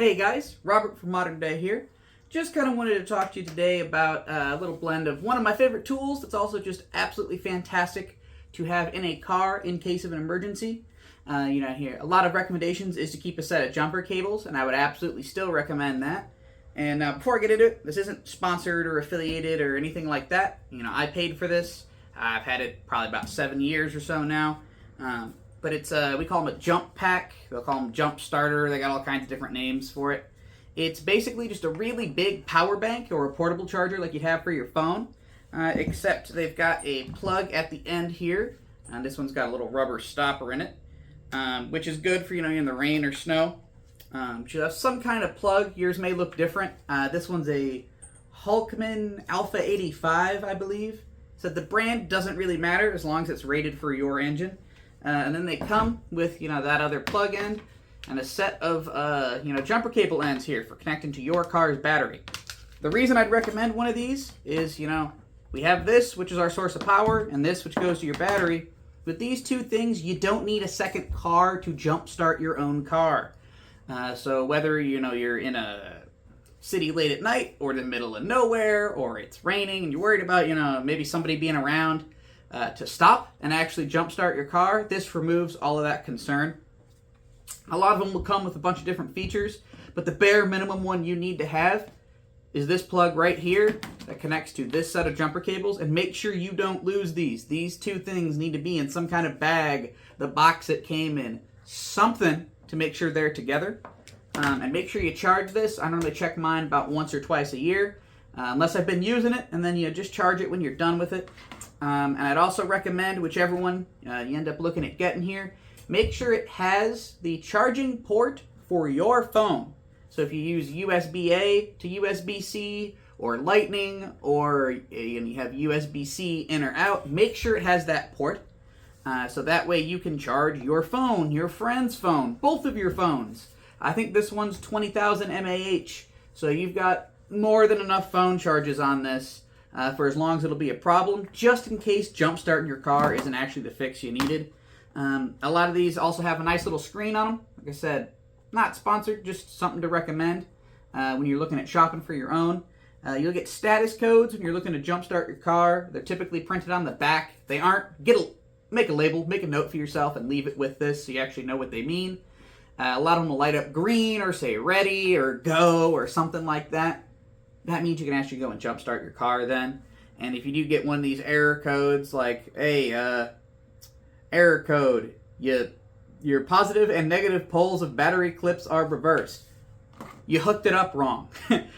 Hey guys, Robert from Modern Day here. Just kind of wanted to talk to you today about a little blend of one of my favorite tools that's also just absolutely fantastic to have in a car in case of an emergency. Here, a lot of recommendations is to keep a set of jumper cables, and I would absolutely still recommend that. And before I get into it, this isn't sponsored or affiliated or anything like that. I paid for this. I've had it probably about 7 years or so now. But it's we call them a jump pack. They'll call them jump starter. They got all kinds of different names for it. It's basically just a really big power bank or a portable charger like you'd have for your phone, except they've got a plug at the end here. And this one's got a little rubber stopper in it, which is good for in the rain or snow. Should have some kind of plug. Yours may look different. This one's a Hulkman Alpha 85, I believe. So the brand doesn't really matter as long as it's rated for your engine. And then they come with, that other plug end and a set of, jumper cable ends here for connecting to your car's battery. The reason I'd recommend one of these is, we have this, which is our source of power, and this, which goes to your battery. With these two things, you don't need a second car to jumpstart your own car. So whether, you're in a city late at night or in the middle of nowhere, or it's raining and you're worried about, maybe somebody being around, to stop and actually jumpstart your car, this removes all of that concern. A lot of them will come with a bunch of different features, but the bare minimum one you need to have is this plug right here that connects to this set of jumper cables, and make sure you don't lose these. These two things need to be in some kind of bag, the box it came in, something to make sure they're together. And make sure you charge this. I normally check mine about once or twice a year, unless I've been using it, and then you just charge it when you're done with it. And I'd also recommend, whichever one you end up looking at getting here, make sure it has the charging port for your phone. So if you use USB-A to USB-C or Lightning, or you have USB-C in or out, make sure it has that port. So that way you can charge your phone, your friend's phone, both of your phones. I think this one's 20,000 mAh, so you've got more than enough phone charges on this. For as long as it'll be a problem, just in case jumpstarting your car isn't actually the fix you needed. A lot of these also have a nice little screen on them. Like I said, not sponsored, just something to recommend when you're looking at shopping for your own. You'll get status codes when you're looking to jumpstart your car. They're typically printed on the back. If they aren't, make a label, make a note for yourself, and leave it with this so you actually know what they mean. A lot of them will light up green or say ready or go or something like that. That means you can actually go and jumpstart your car then. And if you do get one of these error codes, like, hey, error code, your positive and negative poles of battery clips are reversed. You hooked it up wrong.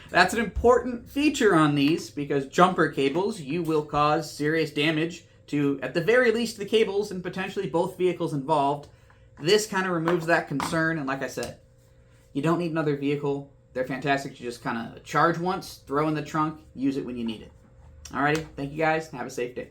That's an important feature on these, because jumper cables, you will cause serious damage to, at the very least, the cables and potentially both vehicles involved. This kind of removes that concern, and like I said, you don't need another vehicle. They're fantastic to just kind of charge once, throw in the trunk, use it when you need it. Alrighty, thank you guys, and have a safe day.